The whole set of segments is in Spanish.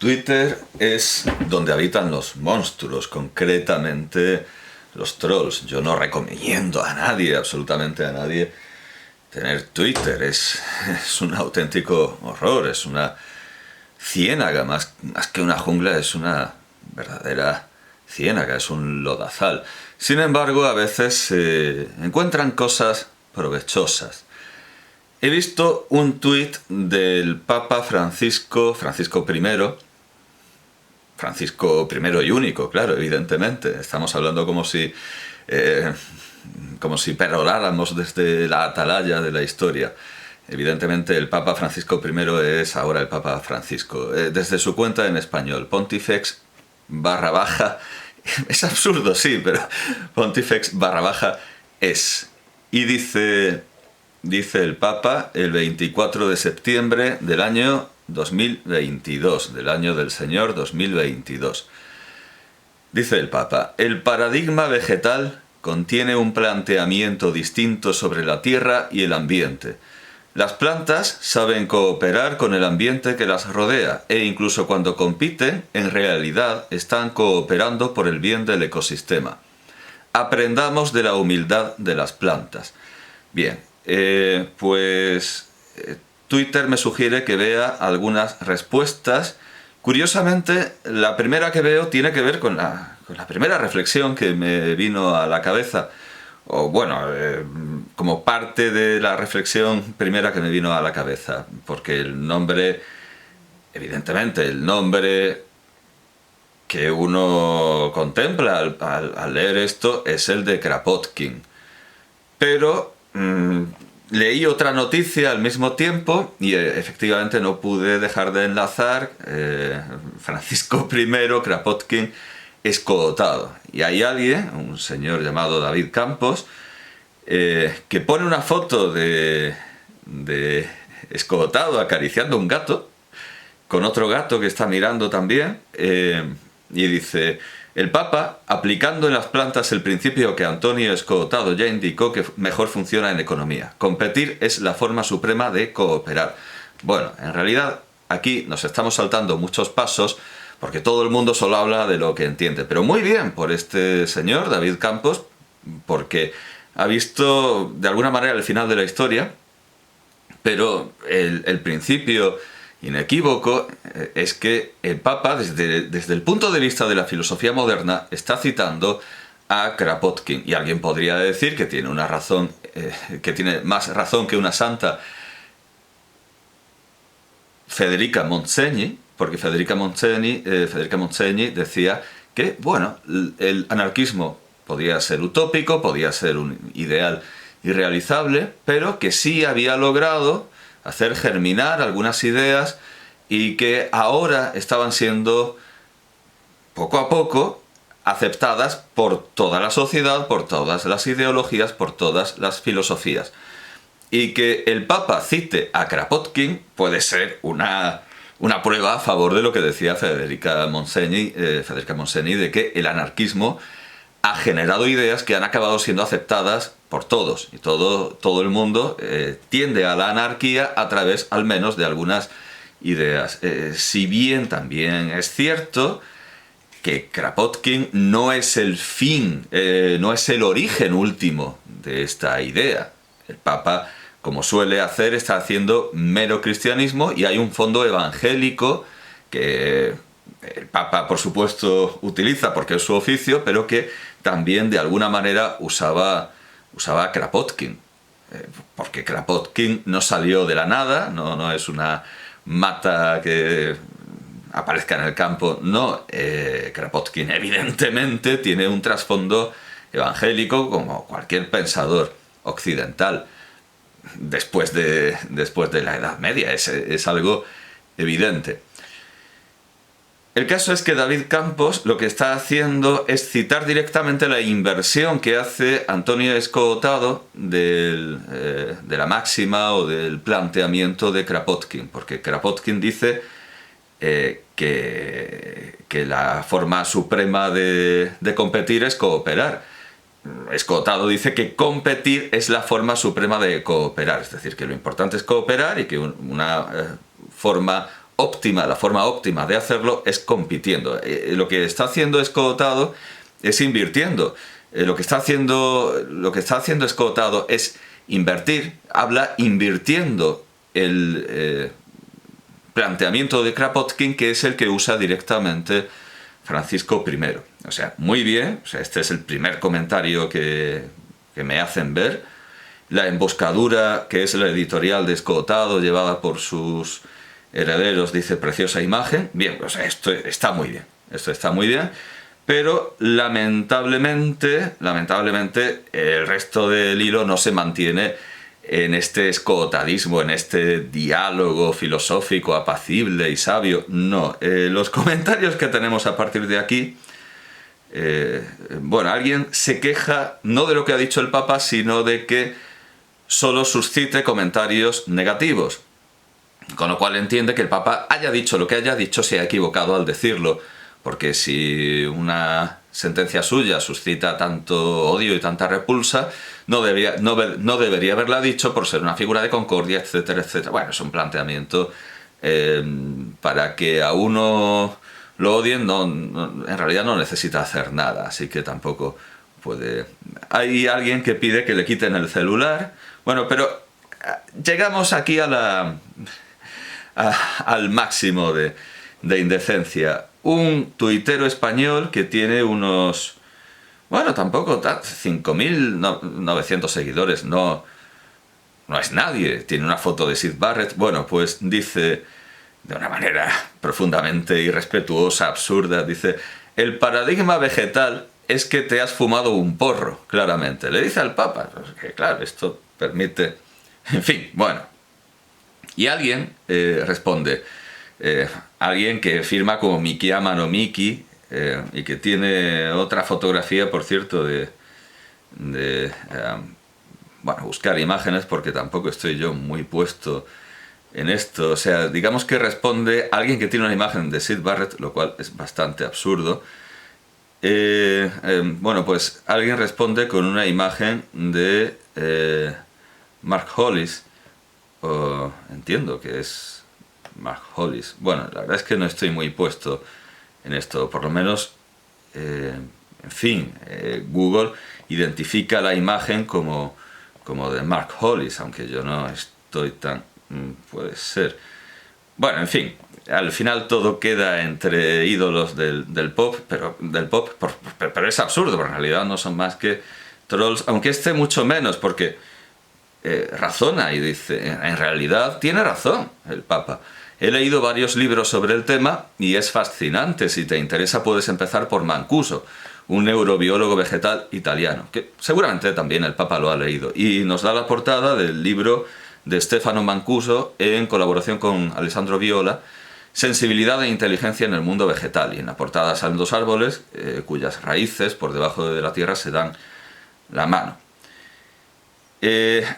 Twitter es donde habitan los monstruos, concretamente los trolls. Yo no recomiendo a nadie, absolutamente a nadie, tener Twitter. Es un auténtico horror, es una ciénaga, más que una jungla, es una verdadera ciénaga, es un lodazal. Sin embargo, a veces se encuentran cosas provechosas. He visto un tuit del Papa Francisco I y único, claro, evidentemente. Estamos hablando como si peroráramos desde la atalaya de la historia. Evidentemente el Papa Francisco I es ahora el Papa Francisco. Desde su cuenta en español, Pontifex _, es absurdo, sí, pero Pontifex _ es. Y dice el Papa el 24 de septiembre del año 2022, del año del Señor 2022. Dice el Papa: el paradigma vegetal contiene un planteamiento distinto sobre la tierra y el ambiente. Las plantas saben cooperar con el ambiente que las rodea e incluso cuando compiten, en realidad están cooperando por el bien del ecosistema. Aprendamos de la humildad de las plantas. Bien, Twitter me sugiere que vea algunas respuestas. Curiosamente, la primera que veo tiene que ver con la primera reflexión que me vino a la cabeza. O bueno, como parte de la reflexión primera que me vino a la cabeza. Porque el nombre, evidentemente, el nombre que uno contempla al leer esto es el de Kropotkin. Pero leí otra noticia al mismo tiempo y efectivamente no pude dejar de enlazar Francisco I, Kropotkin, escootado. Y hay alguien, un señor llamado David Campos, que pone una foto de escootado acariciando un gato, con otro gato que está mirando también, y dice: el Papa, aplicando en las plantas el principio que Antonio Escootado ya indicó que mejor funciona en economía. Competir es la forma suprema de cooperar. Bueno, en realidad aquí nos estamos saltando muchos pasos porque todo el mundo solo habla de lo que entiende. Pero muy bien por este señor, David Campos, porque ha visto de alguna manera el final de la historia, pero el principio inequívoco es que el Papa, desde el punto de vista de la filosofía moderna, está citando a Kropotkin. Y alguien podría decir que tiene una razón, que tiene más razón que una santa, Federica Montseny, porque Federica Montseny decía que, bueno, el anarquismo podía ser utópico, podía ser un ideal irrealizable, pero que sí había logrado hacer germinar algunas ideas y que ahora estaban siendo poco a poco aceptadas por toda la sociedad, por todas las ideologías, por todas las filosofías. Y que el Papa cite a Kropotkin puede ser una prueba a favor de lo que decía Federica Montseny, de que el anarquismo ha generado ideas que han acabado siendo aceptadas por todos. Y todo el mundo tiende a la anarquía a través, al menos, de algunas ideas. Si bien también es cierto que Kropotkin no es el fin, no es el origen último de esta idea. El Papa, como suele hacer, está haciendo mero cristianismo y hay un fondo evangélico que el Papa, por supuesto, utiliza porque es su oficio, pero que también de alguna manera usaba Kropotkin. Porque Kropotkin no salió de la nada, no es una mata que aparezca en el campo, no. Kropotkin evidentemente tiene un trasfondo evangélico como cualquier pensador occidental después de la Edad Media, es algo evidente. El caso es que David Campos lo que está haciendo es citar directamente la inversión que hace Antonio Escootado de la máxima o del planteamiento de Kropotkin, porque Kropotkin dice que la forma suprema de competir es cooperar. Escootado dice que competir es la forma suprema de cooperar, es decir, que lo importante es cooperar y que una forma óptima, la forma óptima de hacerlo es compitiendo. Lo que está haciendo Escotado es invirtiendo. Lo que está haciendo Escotado es invertir, habla invirtiendo el planteamiento de Kropotkin, que es el que usa directamente Francisco I. O sea, muy bien, o sea, este es el primer comentario que me hacen ver. La emboscadura, que es la editorial de Escotado, llevada por sus herederos, dice preciosa imagen. Bien, o sea, esto está muy bien, pero lamentablemente el resto del hilo no se mantiene en este escotadismo, en este diálogo filosófico apacible y sabio. No, los comentarios que tenemos a partir de aquí, bueno, alguien se queja no de lo que ha dicho el Papa, sino de que solo suscite comentarios negativos, con lo cual entiende que el Papa haya dicho lo que haya dicho, se ha equivocado al decirlo, porque si una sentencia suya suscita tanto odio y tanta repulsa, no debería haberla dicho por ser una figura de concordia, etcétera, etcétera. Bueno, es un planteamiento para que a uno lo odien, en realidad no necesita hacer nada, así que tampoco puede... Hay alguien que pide que le quiten el celular. Bueno, pero llegamos aquí al máximo de indecencia. Un tuitero español que tiene unos... Bueno, tampoco 5.900 seguidores, no es nadie. Tiene una foto de Syd Barrett. Bueno, pues dice de una manera profundamente irrespetuosa, absurda, dice: el paradigma vegetal es que te has fumado un porro, claramente. Le dice al Papa, pues que claro, esto permite... En fin, bueno. Y alguien responde, alguien que firma como Mikiyama no Miki, y que tiene otra fotografía, por cierto, bueno, buscar imágenes, porque tampoco estoy yo muy puesto en esto. O sea, digamos que responde a alguien que tiene una imagen de Syd Barrett, lo cual es bastante absurdo. Bueno, pues alguien responde con una imagen de Mark Hollis, entiendo que es Mark Hollis. Bueno, la verdad es que no estoy muy puesto en esto, por lo menos, en fin, Google identifica la imagen como de Mark Hollis, aunque yo no estoy tan... puede ser. Bueno, en fin, al final todo queda entre ídolos del pop, pero es absurdo, porque en realidad no son más que trolls, aunque este mucho menos, porque razona y dice, en realidad tiene razón el Papa. He leído varios libros sobre el tema y es fascinante. Si te interesa puedes empezar por Mancuso, un neurobiólogo vegetal italiano, que seguramente también el Papa lo ha leído, y nos da la portada del libro de Stefano Mancuso en colaboración con Alessandro Viola, Sensibilidad e inteligencia en el mundo vegetal, y en la portada salen dos árboles cuyas raíces por debajo de la tierra se dan la mano.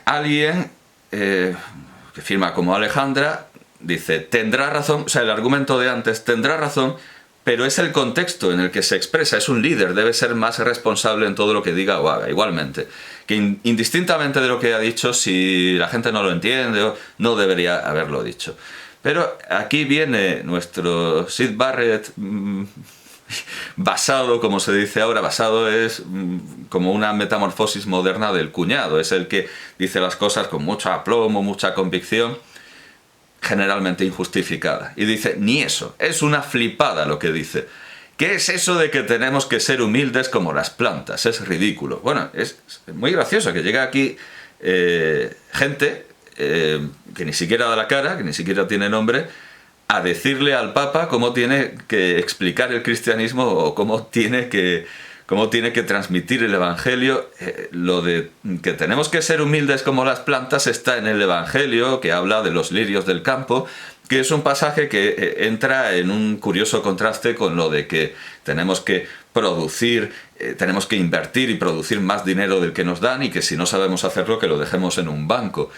Alguien que firma como Alejandra dice, tendrá razón, o sea, el argumento de antes, tendrá razón, pero es el contexto en el que se expresa, es un líder, debe ser más responsable en todo lo que diga o haga. Igualmente, que indistintamente de lo que ha dicho, si la gente no lo entiende, no debería haberlo dicho. Pero aquí viene nuestro Syd Barrett, basado, como se dice ahora, basado es como una metamorfosis moderna del cuñado, es el que dice las cosas con mucho aplomo, mucha convicción, generalmente injustificada. Y dice, ni eso, es una flipada lo que dice. ¿Qué es eso de que tenemos que ser humildes como las plantas? Es ridículo. Bueno, es muy gracioso que llegue aquí gente que ni siquiera da la cara, que ni siquiera tiene nombre, a decirle al Papa cómo tiene que explicar el cristianismo o cómo tiene que transmitir el Evangelio. Lo de que tenemos que ser humildes como las plantas está en el Evangelio, que habla de los lirios del campo, que es un pasaje que entra en un curioso contraste con lo de que tenemos que producir, tenemos que invertir y producir más dinero del que nos dan, y que si no sabemos hacerlo, que lo dejemos en un banco.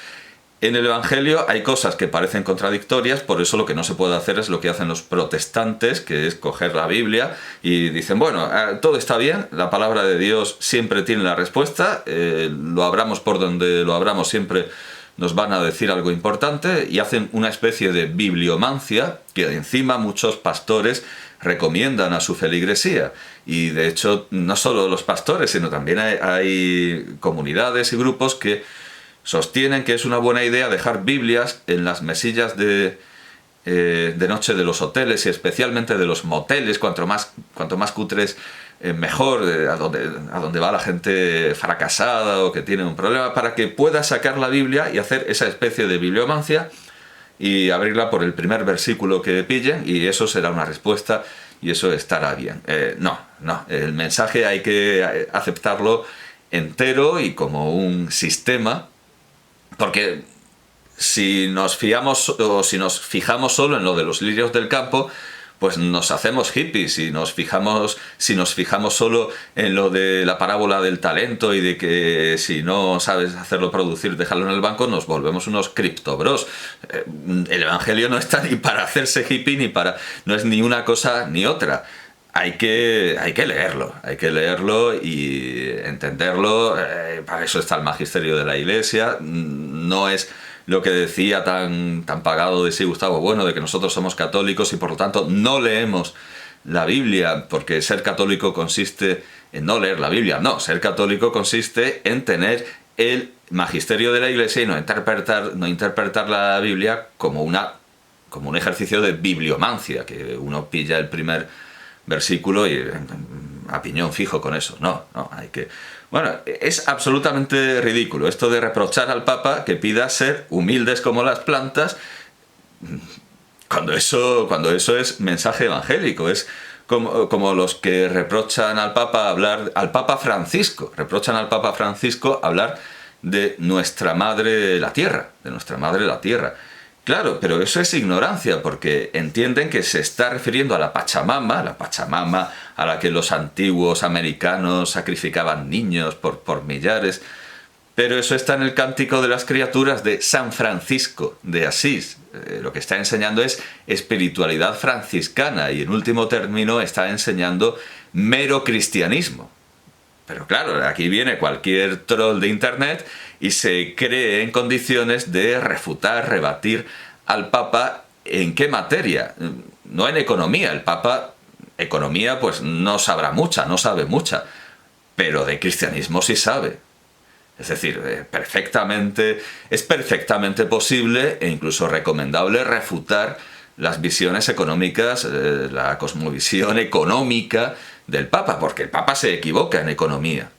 En el Evangelio hay cosas que parecen contradictorias, por eso lo que no se puede hacer es lo que hacen los protestantes, que es coger la Biblia y dicen, bueno, todo está bien, la palabra de Dios siempre tiene la respuesta, lo abramos por donde lo abramos, siempre nos van a decir algo importante y hacen una especie de bibliomancia que encima muchos pastores recomiendan a su feligresía. Y de hecho, no solo los pastores, sino también hay comunidades y grupos que sostienen que es una buena idea dejar Biblias en las mesillas de noche de los hoteles y especialmente de los moteles. Cuanto más cutres, mejor, a donde va la gente fracasada o que tiene un problema, para que pueda sacar la Biblia y hacer esa especie de bibliomancia y abrirla por el primer versículo que pillen, y eso será una respuesta y eso estará bien. No, el mensaje hay que aceptarlo entero y como un sistema, porque si nos fijamos solo en lo de los lirios del campo, pues nos hacemos hippies. Si nos fijamos solo en lo de la parábola del talento y de que si no sabes hacerlo producir, déjalo en el banco, nos volvemos unos criptobros. El Evangelio no está ni para hacerse hippie no es ni una cosa ni otra. Hay que leerlo y entenderlo. Para eso está el magisterio de la Iglesia. No es lo que decía tan pagado de sí Gustavo Bueno, de que nosotros somos católicos y por lo tanto no leemos la Biblia, porque ser católico consiste en no leer la Biblia. No, ser católico consiste en tener el magisterio de la Iglesia y no interpretar la Biblia como un ejercicio de bibliomancia, que uno pilla el primer versículo y a piñón fijo con eso. No, hay que... Bueno, es absolutamente ridículo esto de reprochar al Papa que pida ser humildes como las plantas, cuando eso es mensaje evangélico. Es como los que reprochan al Papa reprochan al Papa Francisco hablar de nuestra madre la tierra, Claro, pero eso es ignorancia, porque entienden que se está refiriendo a la Pachamama a la que los antiguos americanos sacrificaban niños por millares. Pero eso está en el Cántico de las Criaturas de San Francisco de Asís. Lo que está enseñando es espiritualidad franciscana y en último término está enseñando mero cristianismo. Pero claro, aquí viene cualquier troll de internet y se cree en condiciones de rebatir al Papa. ¿En qué materia? No en economía. El Papa, economía, pues no sabe mucha, pero de cristianismo sí sabe. Es decir, es perfectamente posible e incluso recomendable refutar las visiones económicas, la cosmovisión económica del Papa, porque el Papa se equivoca en economía.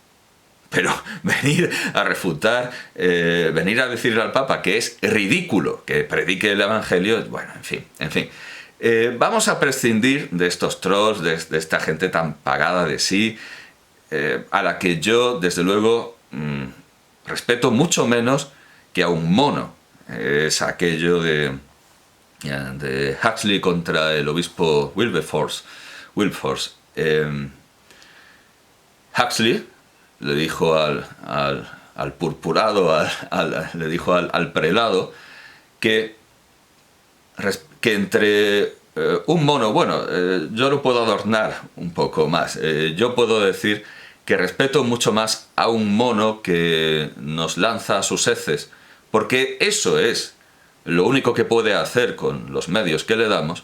Pero venir a refutar, venir a decirle al Papa que es ridículo que predique el Evangelio, bueno, en fin. Vamos a prescindir de estos trolls, de esta gente tan pagada de sí, a la que yo, desde luego, respeto mucho menos que a un mono. Es aquello de Huxley contra el obispo Wilberforce. Huxley le dijo al purpurado, le dijo al prelado que entre un mono, yo lo puedo adornar un poco más. Yo puedo decir que respeto mucho más a un mono que nos lanza sus heces, porque eso es lo único que puede hacer con los medios que le damos,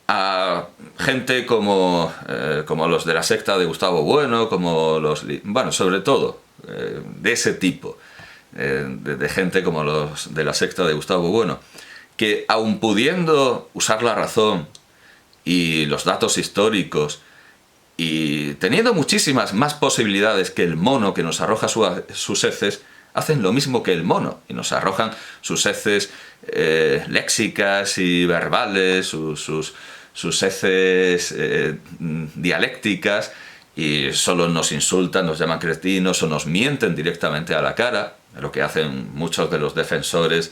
a gente como los de la secta de Gustavo Bueno, sobre todo de ese tipo, de gente como los de la secta de Gustavo Bueno, que aun pudiendo usar la razón y los datos históricos y teniendo muchísimas más posibilidades que el mono que nos arroja sus heces, hacen lo mismo que el mono y nos arrojan sus heces léxicas y verbales, sus heces dialécticas, y solo nos insultan, nos llaman cretinos o nos mienten directamente a la cara, lo que hacen muchos de los defensores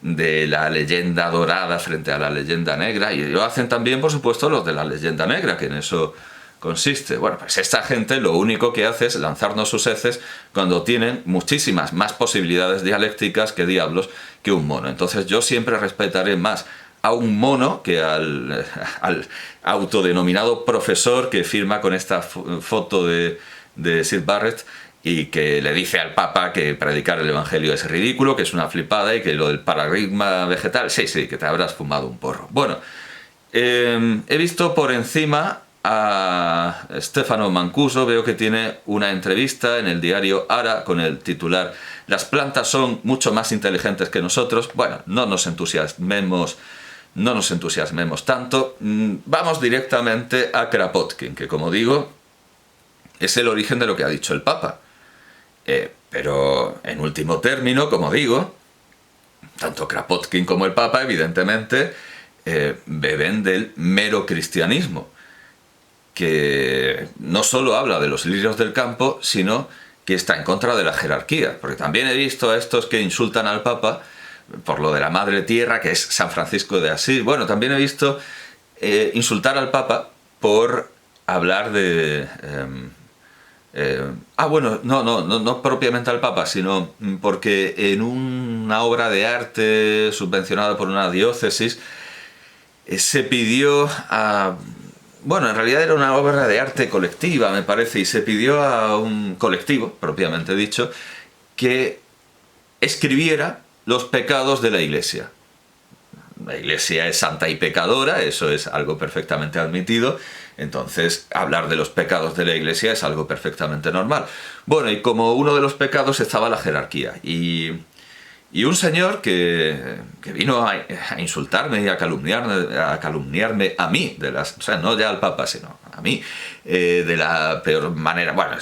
de la leyenda dorada frente a la leyenda negra, y lo hacen también, por supuesto, los de la leyenda negra, que en eso consiste. Bueno, pues esta gente lo único que hace es lanzarnos sus heces cuando tienen muchísimas más posibilidades dialécticas que diablos que un mono. Entonces yo siempre respetaré más a un mono que al autodenominado profesor que firma con esta foto de Syd Barrett y que le dice al Papa que predicar el Evangelio es ridículo, que es una flipada y que lo del paradigma vegetal, sí, que te habrás fumado un porro. Bueno, he visto por encima a Stefano Mancuso, veo que tiene una entrevista en el diario Ara con el titular "Las plantas son mucho más inteligentes que nosotros". Bueno, no nos entusiasmemos tanto. Vamos directamente a Kropotkin, que como digo, es el origen de lo que ha dicho el Papa. Pero en último término, como digo, tanto Kropotkin como el Papa, evidentemente, beben del mero cristianismo, que no solo habla de los lirios del campo, sino que está en contra de la jerarquía. Porque también he visto a estos que insultan al Papa por lo de la madre tierra, que es San Francisco de Asís. Bueno, también he visto insultar al Papa por hablar de... no propiamente al Papa, sino porque en una obra de arte subvencionada por una diócesis se pidió a... Bueno, en realidad era una obra de arte colectiva, me parece, y se pidió a un colectivo, propiamente dicho, que escribiera los pecados de la Iglesia. La Iglesia es santa y pecadora, eso es algo perfectamente admitido, entonces hablar de los pecados de la Iglesia es algo perfectamente normal. Bueno, y como uno de los pecados estaba la jerarquía, y un señor que vino a insultarme y a calumniarme a mí, o sea, no ya al Papa, sino a mí, de la peor manera. Bueno,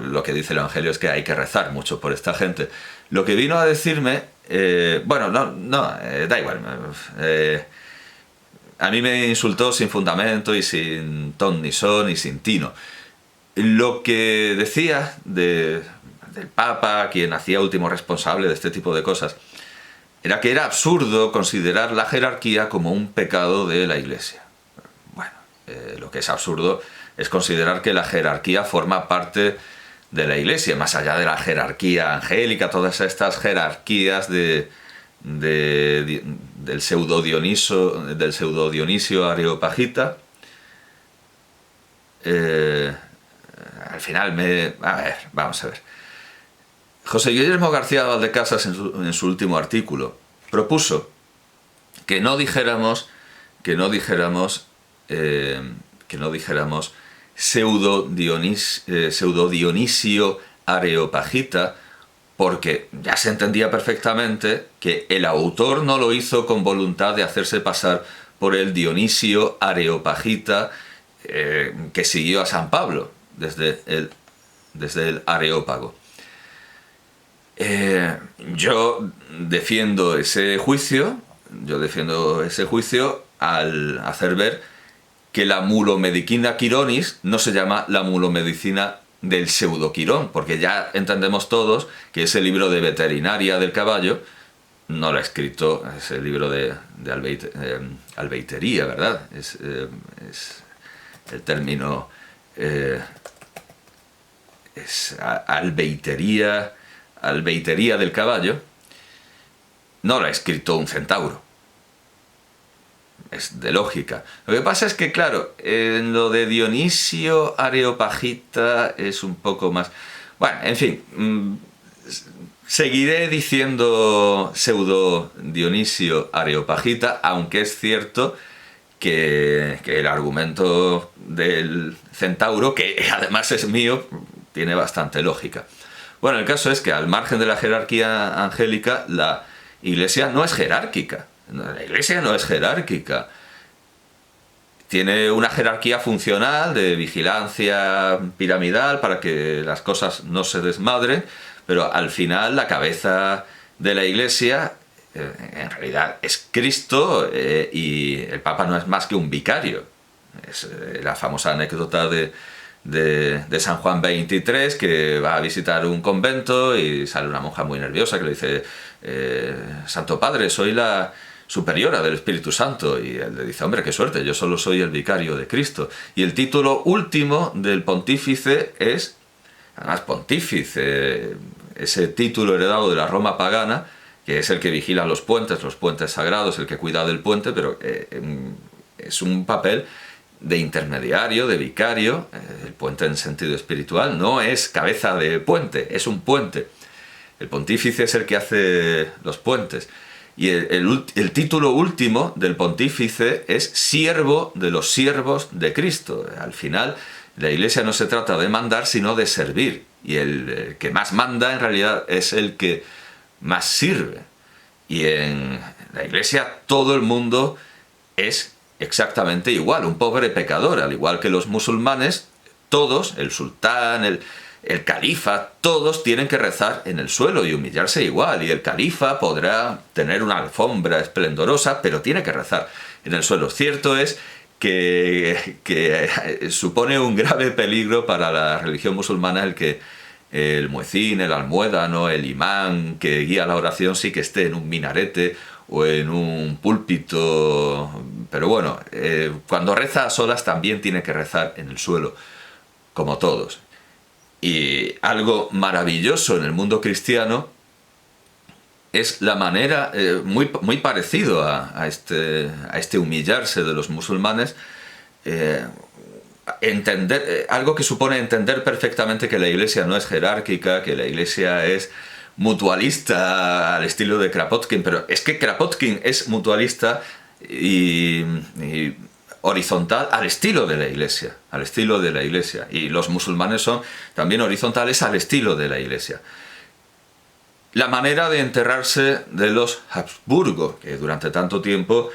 lo que dice el Evangelio es que hay que rezar mucho por esta gente. Lo que vino a decirme, da igual, a mí me insultó sin fundamento y sin ton ni son y sin tino. Lo que decía del Papa, quien hacía último responsable de este tipo de cosas, era que era absurdo considerar la jerarquía como un pecado de la Iglesia. Bueno, lo que es absurdo es considerar que la jerarquía forma parte de la Iglesia, más allá de la jerarquía angélica, todas estas jerarquías del pseudo Dionisio Areopagita. Al final vamos a ver. José Guillermo García Valdecasas, en su último artículo, propuso que no dijéramos pseudo Dionisio Areopagita, porque ya se entendía perfectamente que el autor no lo hizo con voluntad de hacerse pasar por el Dionisio Areopagita que siguió a San Pablo desde el Areópago. Yo defiendo ese juicio al hacer ver que la mulomediquina quironis no se llama la mulomedicina del pseudoquirón, porque ya entendemos todos que ese libro de veterinaria del caballo no lo ha escrito, ese libro de albeitería, ¿verdad? Es el término es albeitería del caballo, no lo ha escrito un centauro. Es de lógica. Lo que pasa es que, claro, en lo de Dionisio Areopagita es un poco más... Bueno, en fin, seguiré diciendo pseudo Dionisio Areopagita, aunque es cierto que el argumento del centauro, que además es mío, tiene bastante lógica. Bueno, el caso es que al margen de la jerarquía angélica, la Iglesia no es jerárquica. La Iglesia no es jerárquica. Tiene una jerarquía funcional de vigilancia piramidal para que las cosas no se desmadren, pero al final la cabeza de la Iglesia en realidad es Cristo, y el Papa no es más que un vicario. Es la famosa anécdota de San Juan XXIII, que va a visitar un convento y sale una monja muy nerviosa que le dice: Santo Padre, soy la superiora del Espíritu Santo. Y él le dice: hombre, qué suerte, yo solo soy el vicario de Cristo. Y el título último del pontífice es, además pontífice, ese título heredado de la Roma pagana, que es el que vigila los puentes sagrados, el que cuida del puente, pero es un papel de intermediario, de vicario. El puente en sentido espiritual no es cabeza de puente, es un puente. El pontífice es el que hace los puentes. Y el título último del pontífice es siervo de los siervos de Cristo. Al final, la Iglesia no se trata de mandar, sino de servir. Y el que más manda, en realidad, es el que más sirve. Y en la Iglesia todo el mundo es exactamente igual, un pobre pecador, al igual que los musulmanes, todos, el sultán, el califa, todos tienen que rezar en el suelo y humillarse igual. Y el califa podrá tener una alfombra esplendorosa, pero tiene que rezar en el suelo. Cierto es que supone un grave peligro para la religión musulmana el que el muecín, el almuédano, el imán que guía la oración sí que esté en un minarete o en un púlpito. Pero bueno, cuando reza a solas también tiene que rezar en el suelo, como todos. Y algo maravilloso en el mundo cristiano es la manera, muy parecido a este humillarse de los musulmanes, algo que supone entender perfectamente que la Iglesia no es jerárquica, que la Iglesia es mutualista al estilo de Kropotkin, pero es que Kropotkin es mutualista y horizontal al estilo de la Iglesia, y los musulmanes son también horizontales al estilo de la Iglesia. La manera de enterrarse de los Habsburgo, que durante tanto tiempo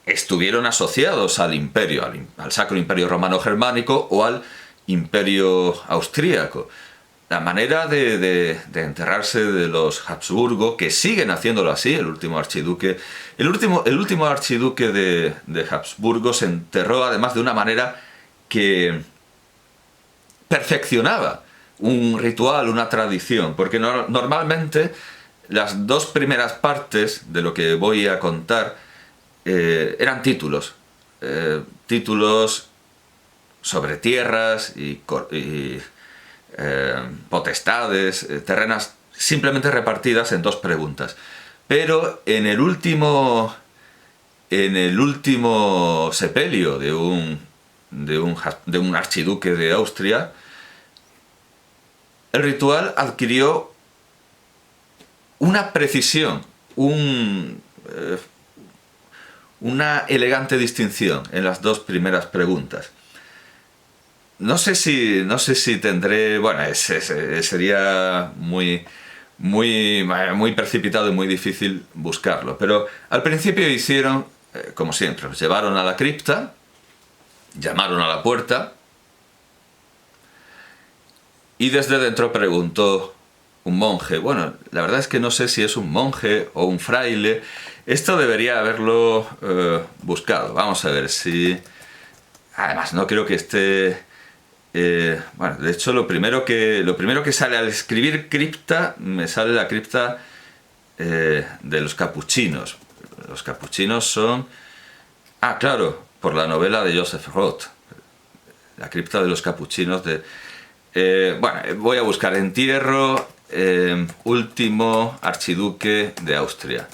estuvieron asociados al imperio, al Sacro Imperio Romano Germánico o al Imperio Austríaco. La manera de enterrarse de los Habsburgo, que siguen haciéndolo así, el último archiduque de Habsburgo se enterró además de una manera que perfeccionaba un ritual, una tradición, porque normalmente las dos primeras partes de lo que voy a contar eran títulos sobre tierras y potestades terrenas simplemente repartidas en dos preguntas. Pero en el último sepelio de un archiduque de Austria, el ritual adquirió una precisión, una elegante distinción en las dos primeras preguntas. No sé si tendré... Bueno, sería muy precipitado y muy difícil buscarlo. Pero al principio hicieron, como siempre, los llevaron a la cripta, llamaron a la puerta, y desde dentro preguntó un monje. Bueno, la verdad es que no sé si es un monje o un fraile. Esto debería haberlo buscado. Vamos a ver si... Además, no creo que esté... bueno, de hecho lo primero que sale al escribir cripta, me sale la cripta de los capuchinos. Los capuchinos son... Ah, claro, por la novela de Joseph Roth. La cripta de los capuchinos de... bueno, voy a buscar entierro, último archiduque de Austria.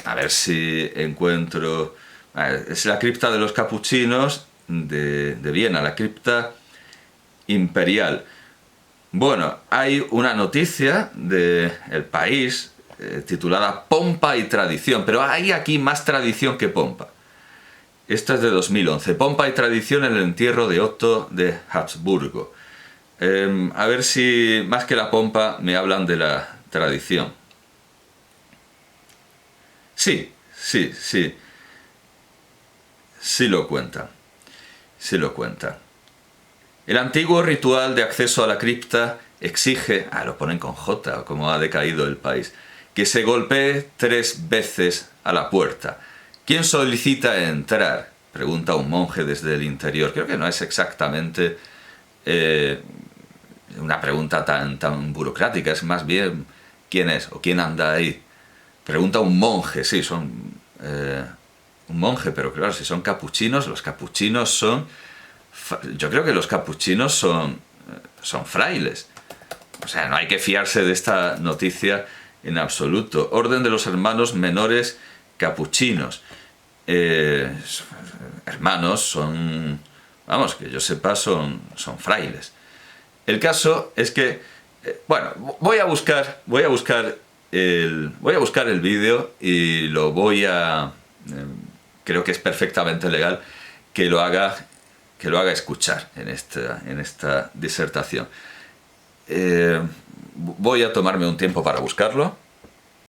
A ver si encuentro... Es la cripta de los capuchinos de Viena, la cripta imperial. Bueno, hay una noticia de El País titulada Pompa y Tradición, pero hay aquí más tradición que pompa. Esta es de 2011. Pompa y tradición en el entierro de Otto de Habsburgo. A ver si más que la pompa me hablan de la tradición. Sí lo cuentan. Sí lo cuentan. El antiguo ritual de acceso a la cripta exige, lo ponen con J, como ha decaído El País, que se golpee 3 veces a la puerta. ¿Quién solicita entrar?, pregunta un monje desde el interior. Creo que no es exactamente una pregunta tan burocrática, es más bien ¿quién es o quién anda ahí? Pregunta un monje, sí, son un monje, pero claro, si son capuchinos, los capuchinos son... Yo creo que los capuchinos son frailes. O sea, no hay que fiarse de esta noticia en absoluto. Orden de los hermanos menores capuchinos. hermanos, vamos, que yo sepa, son frailes. El caso es que, bueno, voy a buscar el vídeo y lo creo que es perfectamente legal que lo haga escuchar en esta disertación. Voy a tomarme un tiempo para buscarlo.